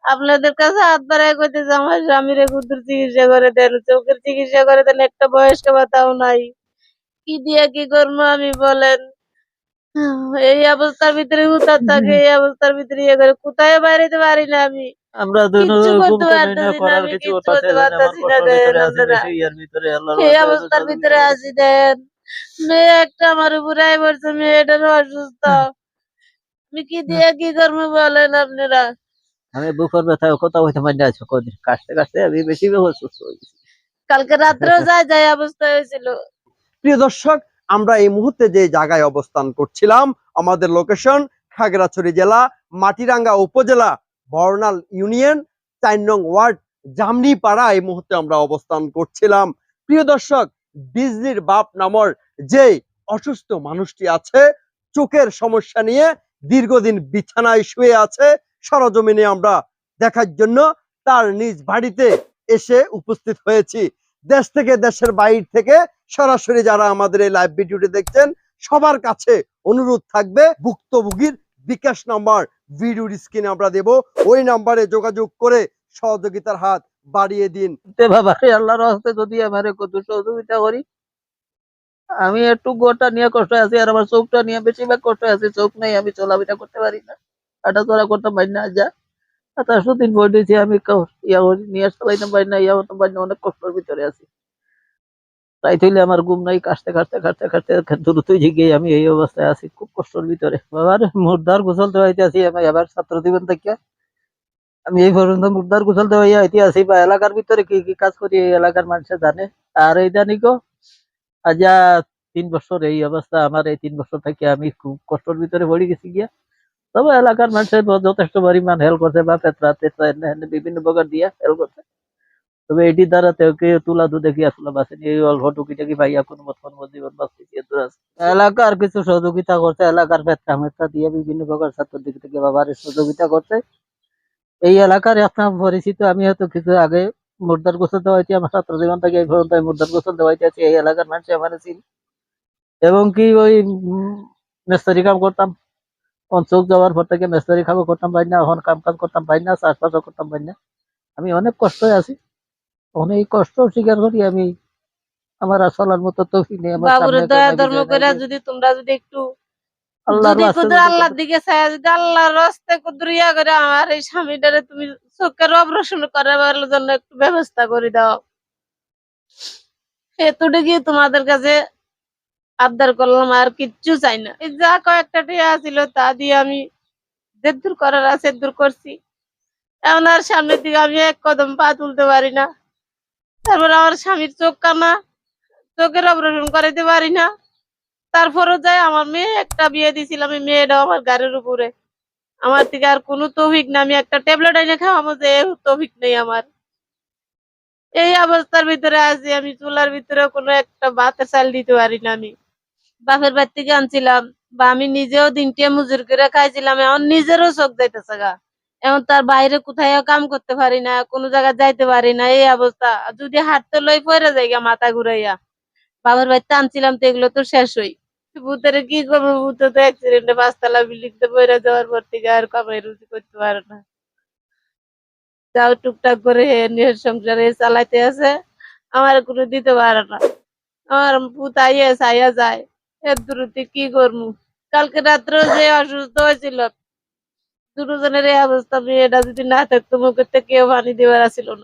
আপনাদের কাছে হাত বাড়ায় কইতেছে আমার স্বামীরে গুদ্দুর চিকিৎসা করে দেন, চোখের চিকিৎসা করে দেন, একটা বয়স্ক ভাতাও নাই। কি দিয়ে কি করবো আমি বলেন? এই অবস্থার ভিতরে হুতার থাকে, এই অবস্থার ভিতরে ইয়ে করে কোথায় বাইরেতে পারি না আমি। আমরা কিচ্ছু করতে ঘুমতে না, পারতেছি না, করার আমি কিছু কিচ্ছু ওঠাতে করতে দেন, আমার পারতেছি না। কষ্টের দেন ভিতরে আছি আপনারা বেশি, ইয়ার ভিতরে আল্লাহর এই রহমতে একটু অবস্থার সহযোগিতা ভিতরে করেন। আছি। দেন মেয়ে একটা আমার উপরে আই পড়ছে, মেয়েটারও অসুস্থ। আমি কি দিয়ে কি করবো বলেন আপনারা? আমি বুকের ব্যথায় কথা হইতে পারি না, আছো কদিন কাশতে কাশতে আমি বেশি অসুস্থ হয়ে গেছি। কালকে রাত্রেও যায় যায় অবস্থা হয়েছিল। প্রিয় দর্শক, আমরা এই মুহূর্তে যে জায়গায় অবস্থান করছিলাম, আমাদের লোকেশন খাগড়াছড়ি জেলা মাটিরাঙ্গা উপজেলা বর্ণাল ইউনিয়ন ৪ নং ওয়ার্ড জামনিপাড়া। এই মুহূর্তে আমরা অবস্থান করছিলাম। প্রিয় দর্শক, বিজলির বাপ নামর যে অসুস্থ মানুষটি আছে, চোখের সমস্যা নিয়ে দীর্ঘদিন বিছানায় শুয়ে আছে, সরজমিনে আমরা দেখার জন্য তার নিজ বাড়িতে এসে উপস্থিত হয়েছি। দেশ থেকে, দেশের বাইরে থেকে সরাসরি যারা আমাদের এই লাইভ ভিডিওটি দেখছেন, সবার কাছে অনুরোধ থাকবে, ভুক্তভোগীর বিকাশ নাম্বার ভিডিওর স্ক্রিনে আমরা দেব, ওই নাম্বারে যোগাযোগ করে সহযোগিতার হাত বাড়িয়ে দিন। বাবা আল্লাহর হস্তে যদি আমার কত সহযোগিতা করি। আমি একটু গোটা নিয়ে কষ্ট আছি, আর আমার চোখটা নিয়ে বেশিরভাগ কষ্ট আছে। চোখ নেই, আমি চলাফেরা করতে পারি না, হাঁটা চলা করতে পারি না। যা 27 দিন বই দিয়েছি আমি, নিয়ে চালাইতে পারি না, ইয়া হতে পারি না, অনেক কষ্টের ভিতরে আছি। তাই থইলে আমার ঘুম নাই, কাশতে কাশতে কাশতে কাশতে দ্রুতই ঝিগে আমি এই অবস্থায় আছি, খুব কষ্টের ভিতরে। বাবার মুর্দার গোসল দেওয়াইতে আছি আমি, আবার ছাত্র জীবন থেকে আমি এই পর্যন্ত মুর্দার গোসল দেওয়াইয়া আইতে আছি। বা এলাকার ভিতরে কি কি কাজ করি এই এলাকার মানুষে জানে। আর এই জানি গো আজ 3 বছর এই অবস্থা আমার। এই 3 বছর থেকে আমি খুব কষ্টের ভিতরে পড়ে গেছি গিয়া। তবে এলাকার মানুষের যথেষ্ট পরিমাণ হেল্প করছে, বা পেত্রা টেত্রা বিভিন্ন প্রকার দিয়া হেল্প করছে। তবে এটি দ্বারা কেউ তুলা দুধে কি আসলে বাঁচেনি, এই অল্প টুকিটাকি ভাইয়া কোনো মত কোনো জীবন বাঁচতেছি। এলাকার কিছু সহযোগিতা করছে, এলাকার পেত্রা মেত্রা দিয়ে বিভিন্ন প্রকার ছাত্র দিক থেকে বাবার সহযোগিতা করছে। এই এলাকার আপনার পরিচিত, আমি হয়তো কিছু আগে মুর্দার গোসল দেওয়াইতে, আমার ছাত্র জীবন থেকে এই পর্যন্ত মুর্দার গোসল দেওয়াইতে আছি। এই এলাকার মানুষ আমার চিনি, এবং কি ওই মেস্তরি কাম করতাম। চোখ যাওয়ার পর থেকে মেস্তরি খাবো করতাম পারি না, এখন কাম কাজ করতাম পারি না, চাষবাসও করতাম পারি না। আমি অনেক কষ্ট আছি, অনেক কষ্ট স্বীকার করি আমি। আমার আর চলার মতো তৌফিক নেই, আমার বাবুরে সামনে দয়া কেউ ধর্ম বিজয় নাই করে যে। যদি তোমরা যদি একটু আল্লাহর যদি রাস্তায় কুদুর যদি আল্লাহর দিকে চায়, যদি আল্লাহর রাস্তায় কুদুরিয়া করে আমার এই স্বামীটারে তুমি চোখের অপারেশন করাবার জন্য একটু ব্যবস্থা করে দাও। এতটুকু তোমাদের কাছে আবদার করলাম, আর কিচ্ছু চাই না। এই যা কয়েকটা টিয়া ছিল তা দিয়ে আমি যেদূর করার আছে দূর করছি। এখন আর সামনের দিকে আমি এক কদম পা তুলতে পারি না। তারপর আমার স্বামীর চোখ কানা, চোখের অপারেশন করাইতে পারি না। তারপরও যায় আমার মেয়ে একটা বিয়ে দিছিলাম, এই মেয়েটাও আমার গাড়ির উপরে। আমার থেকে আর কোনো তৌফিক না, আমি একটা ট্যাবলেট এনে খাওয়াবো যে তৌফিক নেই আমার। এই অবস্থার ভিতরে আছি আমি, চুলার ভিতরে কোনো একটা ভাতের চাল দিতে পারি না। আমি বাপের বাড়ি থেকে আনছিলাম, বা আমি নিজেও দিনটিয়া মজুর করে খাইছিলাম, এখন নিজেরও চোখ যাইতেছে গা। এখন তার বাইরে কোথায় কাম করতে পারি না, কোনো জায়গায় যাইতে পারি না, এই অবস্থা। যদি হাঁটতে লই পড়ে যাই গা মাথা ঘুরাইয়া। বাবার বাড়িতে আনছিলাম তো এগুলো তো শেষ হই। ভূতের কি করবো, ভূতে তো অ্যাক্সিডেন্টে 5 তলা বিল্ডিং তে পড়ে যাওয়ার পর থেকে আর কামাই রুজি করতে পারে না। যাও টুকটাক করে নিজের সংসারে চালাইতে আছে, আমার কোনো দিতে পারে না। আমার ভূত আইয়া আইয়া যায়, এর দূরতে কি করবো। কালকে রাত্রেও যে অসুস্থ হয়েছিল, দুজনের এই অবস্থা, মেয়েটা যদি না থাকতো মুখের থেকে কেউ পানি দেওয়ার ছিল না।